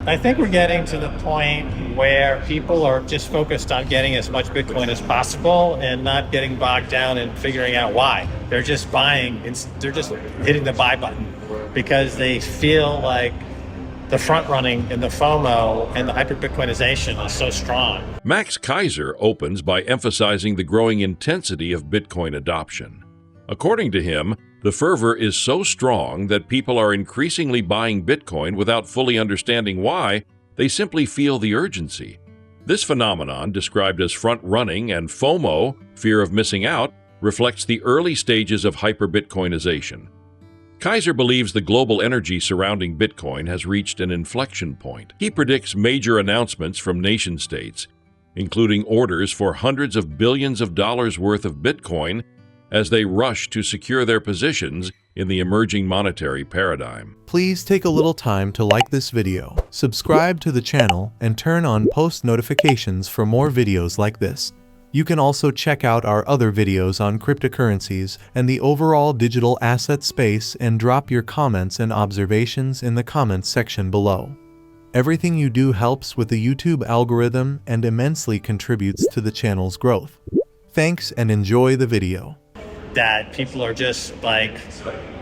I think we're getting to the point where people are just focused on getting as much Bitcoin as possible and not getting bogged down in figuring out why. They're just buying, they're just hitting the buy button because they feel like the front running and the FOMO and the hyper-Bitcoinization is so strong. Max Keiser opens by emphasizing the growing intensity of Bitcoin adoption. According to him, the fervor is so strong that people are increasingly buying Bitcoin without fully understanding why. They simply feel the urgency. This phenomenon, described as front-running and FOMO, fear of missing out, reflects the early stages of hyper-Bitcoinization. Keiser believes the global energy surrounding Bitcoin has reached an inflection point. He predicts major announcements from nation-states, including orders for hundreds of billions of dollars worth of Bitcoin as they rush to secure their positions in the emerging monetary paradigm. Please take a little time to like this video, subscribe to the channel, and turn on post notifications for more videos like this. You can also check out our other videos on cryptocurrencies and the overall digital asset space and drop your comments and observations in the comments section below. Everything you do helps with the YouTube algorithm and immensely contributes to the channel's growth. Thanks and enjoy the video. That people are just like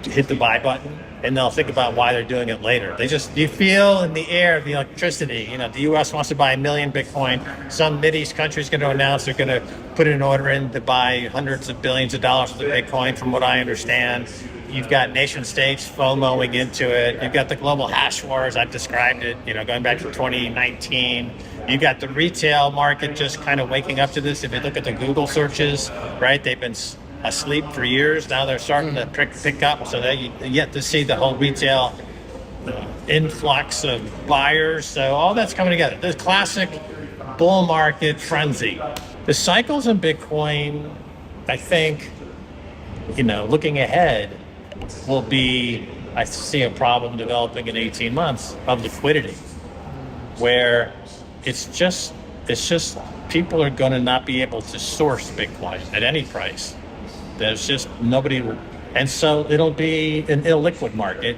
hit the buy button and they'll think about why they're doing it later. You feel in the air the electricity. You know, the U.S. wants to buy 1 million Bitcoin. Some Mideast country is going to announce they're going to put an order in to buy hundreds of billions of dollars worth of Bitcoin, from what I understand. You've got nation states FOMOing into it. You've got the global hash wars. I've described it, going back to 2019. You've got the retail market just kind of waking up to this. If you look at the Google searches, right, they've been asleep for years. Now they're starting to pick up, so they yet to see the whole retail influx of buyers. So all that's coming together. The classic bull market frenzy. The cycles in Bitcoin, I think, looking ahead, will be, I see a problem developing in 18 months of liquidity, where it's just people are going to not be able to source Bitcoin at any price. There's just nobody, and so it'll be an illiquid market.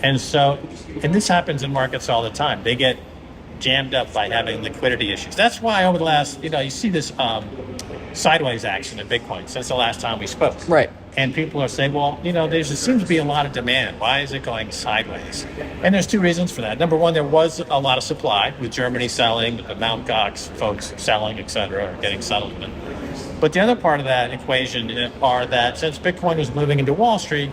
And this happens in markets all the time. They get jammed up by having liquidity issues. That's why over the last, you see this sideways action in Bitcoin since the last time we spoke. Right. And people are saying, well, there seems to be a lot of demand. Why is it going sideways? And there's two reasons for that. Number one, there was a lot of supply with Germany selling, the Mt. Gox folks selling, et cetera, or getting settlement. But the other part of that equation are that since Bitcoin was moving into Wall Street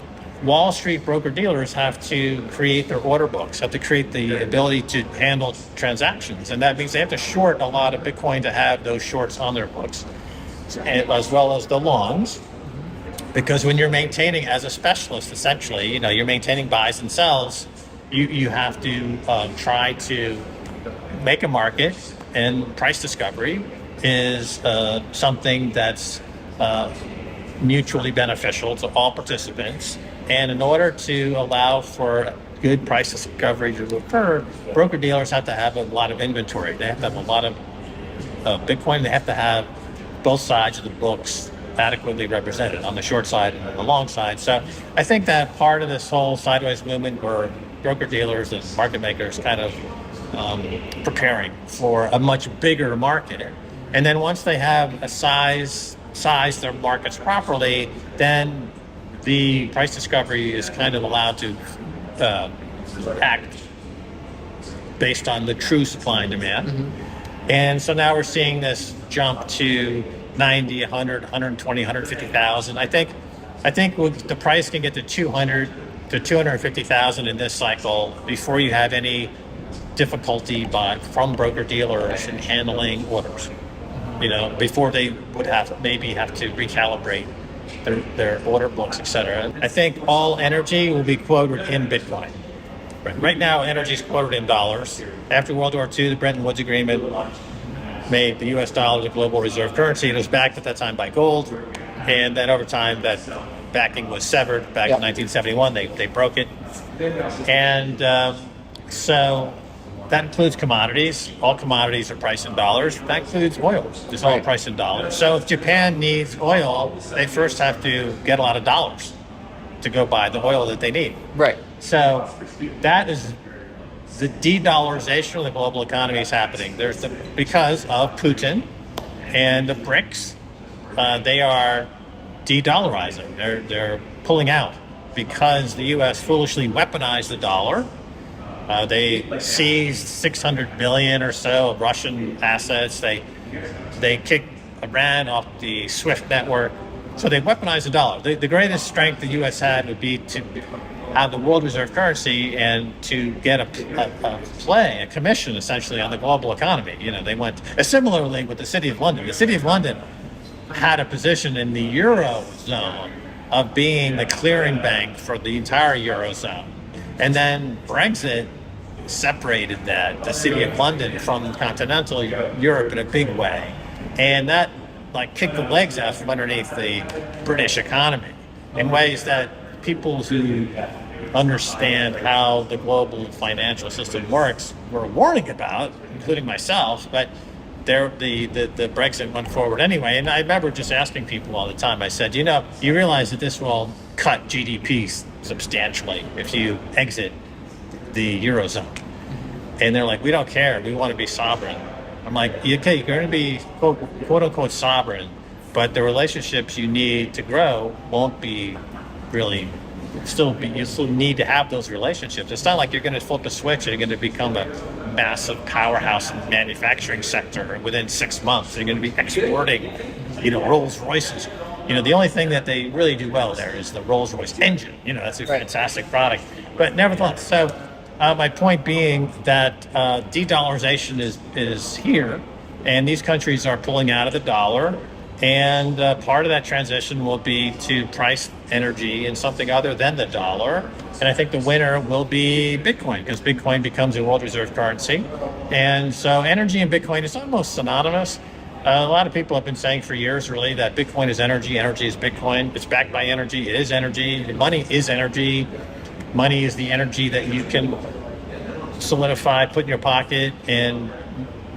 broker-dealers have to create their order books, have to create the ability to handle transactions. And that means they have to short a lot of Bitcoin to have those shorts on their books, as well as the longs. Because when you're maintaining, as a specialist, essentially, you're maintaining buys and sells, you have to try to make a market, and price discovery is something that's mutually beneficial to all participants. And in order to allow for good price discovery to occur, broker-dealers have to have a lot of inventory. They have to have a lot of Bitcoin. They have to have both sides of the books adequately represented, on the short side and on the long side. So I think that part of this whole sideways movement where broker-dealers and market makers kind of preparing for a much bigger market. And then once they have size their markets properly, then the price discovery is kind of allowed to act based on the true supply and demand. Mm-hmm. And so now we're seeing this jump to 90, 100, 120, 150,000. I think the price can get to 200 to 250,000 in this cycle before you have any difficulty from broker-dealers in handling orders. Before they would maybe have to recalibrate their order books, et cetera. I think all energy will be quoted in Bitcoin. Right now, energy is quoted in dollars. After World War II, the Bretton Woods Agreement made the U.S. dollar the global reserve currency. It was backed at that time by gold. And then over time, that backing was severed. Back in 1971, they broke it. And so that includes commodities. All commodities are priced in dollars. That includes oil. It's all priced in dollars. So if Japan needs oil, they first have to get a lot of dollars to go buy the oil that they need. Right. So that is the de-dollarization of the global economy is happening. Because of Putin and the BRICS, they are de-dollarizing. They're pulling out because the U.S. foolishly weaponized the dollar. They seized 600 billion or so of Russian assets. They kicked Iran off the SWIFT network. So they weaponized the dollar. The greatest strength the U.S. had would be to have the world reserve currency and to get a commission essentially on the global economy. They went similarly with the City of London. The City of London had a position in the Eurozone of being the clearing bank for the entire Eurozone. And then Brexit separated the City of London from continental Europe in a big way. And that kicked the legs out from underneath the British economy in ways that people who understand how the global financial system works were warning about, including myself, but the Brexit went forward anyway. And I remember just asking people all the time, I said, you realize that this will cut GDP substantially if you exit the Eurozone. And they're like, we don't care, we want to be sovereign. I'm like, okay, you're going to be quote unquote sovereign, but the relationships you need to grow won't be really you still need to have those relationships. It's not like you're going to flip a switch and you're going to become a massive powerhouse in the manufacturing sector within 6 months. You're going to be exporting, Rolls Royces. The only thing that they really do well there is the Rolls Royce engine. That's a fantastic product. But nevertheless, so my point being that de-dollarization is here, and these countries are pulling out of the dollar. And part of that transition will be to price energy in something other than the dollar. And I think the winner will be Bitcoin, because Bitcoin becomes a world reserve currency. And so energy and Bitcoin is almost synonymous. A lot of people have been saying for years, really, that Bitcoin is energy is Bitcoin. It's backed by energy. It is energy. Money is energy. Money is the energy that you can solidify, put in your pocket, and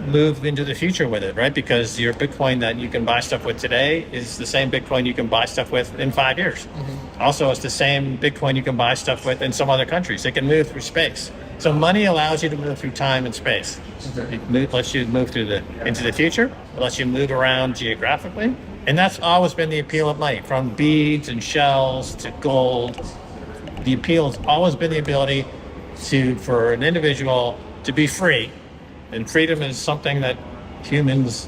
move into the future with it, right? Because your Bitcoin that you can buy stuff with today is the same Bitcoin you can buy stuff with in 5 years. Mm-hmm. Also, it's the same Bitcoin you can buy stuff with in some other countries. It can move through space. So money allows you to move through time and space. Mm-hmm. It lets you move into the future. It lets you move around geographically. And that's always been the appeal of money, from beads and shells to gold. The appeal has always been the ability for an individual to be free. And freedom is something that humans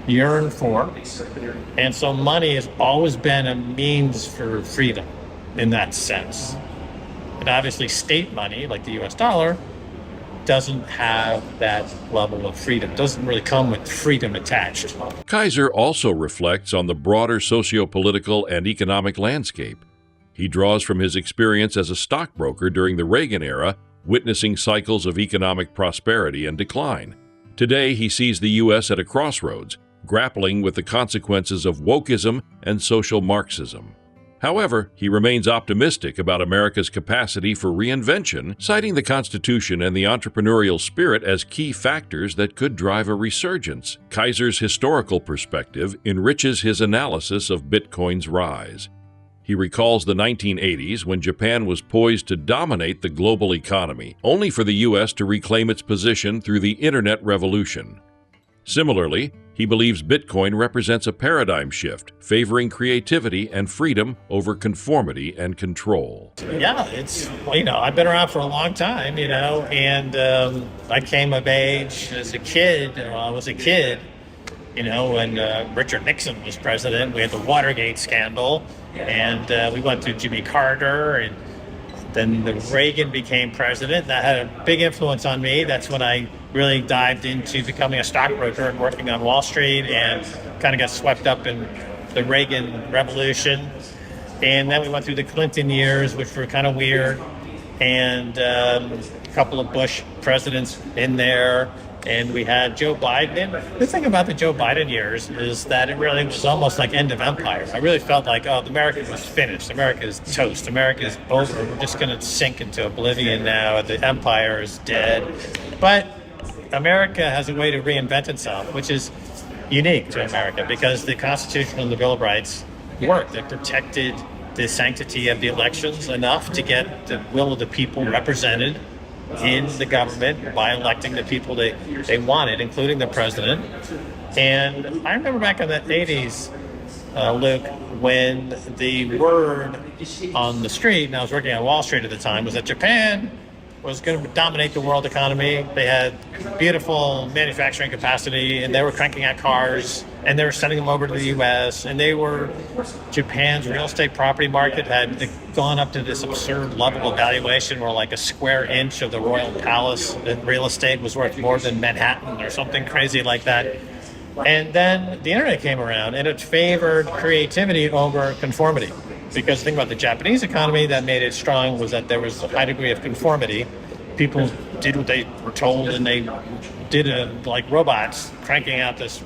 yearn for. And so money has always been a means for freedom in that sense. And obviously state money, like the US dollar, doesn't have that level of freedom, doesn't really come with freedom attached. Keiser also reflects on the broader socio-political and economic landscape. He draws from his experience as a stockbroker during the Reagan era, witnessing cycles of economic prosperity and decline. Today, he sees the U.S. at a crossroads, grappling with the consequences of wokeism and social Marxism. However, he remains optimistic about America's capacity for reinvention, citing the Constitution and the entrepreneurial spirit as key factors that could drive a resurgence. Keiser's historical perspective enriches his analysis of Bitcoin's rise. He recalls the 1980s when Japan was poised to dominate the global economy, only for the U.S. to reclaim its position through the Internet revolution. Similarly, he believes Bitcoin represents a paradigm shift, favoring creativity and freedom over conformity and control. Yeah, I've been around for a long time, and I came of age as a kid. I was a kid, when Richard Nixon was president. We had the Watergate scandal, and we went through Jimmy Carter, and then Reagan became president. That had a big influence on me. That's when I really dived into becoming a stockbroker and working on Wall Street, and kind of got swept up in the Reagan revolution. And then we went through the Clinton years, which were kind of weird, and a couple of Bush presidents in there. And we had Joe Biden. The thing about the Joe Biden years is that it really was almost like end of empire. I really felt like, America was finished. America is toast. America is over. We're just going to sink into oblivion now. The empire is dead. But America has a way to reinvent itself, which is unique to America, because the Constitution and the Bill of Rights worked. They protected the sanctity of the elections enough to get the will of the people represented. in the government by electing the people they wanted, including the president. And I remember back in the 80s, Luke, when the word on the street, and I was working on Wall Street at the time, was that Japan was going to dominate the world economy. They had beautiful manufacturing capacity, and they were cranking out cars, and they were sending them over to the U.S., and Japan's real estate property market had gone up to this absurd level of valuation where like a square inch of the royal palace in real estate was worth more than Manhattan or something crazy like that. And then the internet came around, and it favored creativity over conformity. Because the thing about the Japanese economy that made it strong was that there was a high degree of conformity. People did what they were told, and they did it like robots, cranking out this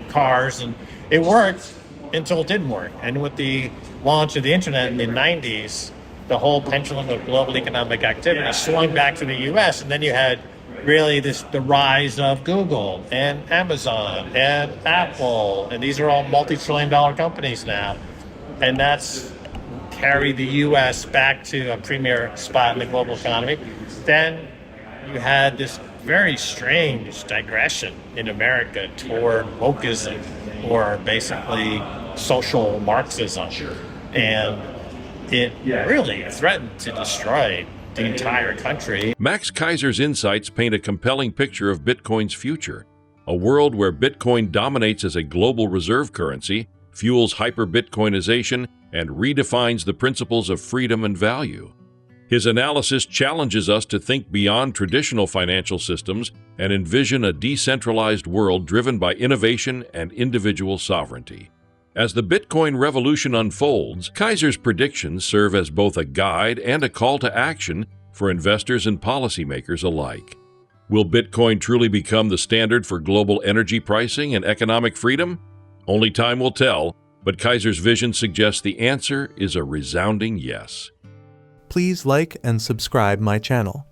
cars, and it worked until it didn't work. And with the launch of the internet in the 90s, the whole pendulum of global economic activity swung back to the U.S., and then you had really the rise of Google and Amazon and Apple, and these are all multi-trillion-dollar companies now, and that's carried the U.S. back to a premier spot in the global economy. Then you had this very strange digression in America toward wokeism, or basically social Marxism, and it really threatened to destroy the entire country. Max Keiser's insights paint a compelling picture of Bitcoin's future, a world where Bitcoin dominates as a global reserve currency, fuels hyper-Bitcoinization, and redefines the principles of freedom and value. His analysis challenges us to think beyond traditional financial systems and envision a decentralized world driven by innovation and individual sovereignty. As the Bitcoin revolution unfolds, Keiser's predictions serve as both a guide and a call to action for investors and policymakers alike. Will Bitcoin truly become the standard for global energy pricing and economic freedom? Only time will tell, but Keiser's vision suggests the answer is a resounding yes. Please like and subscribe my channel.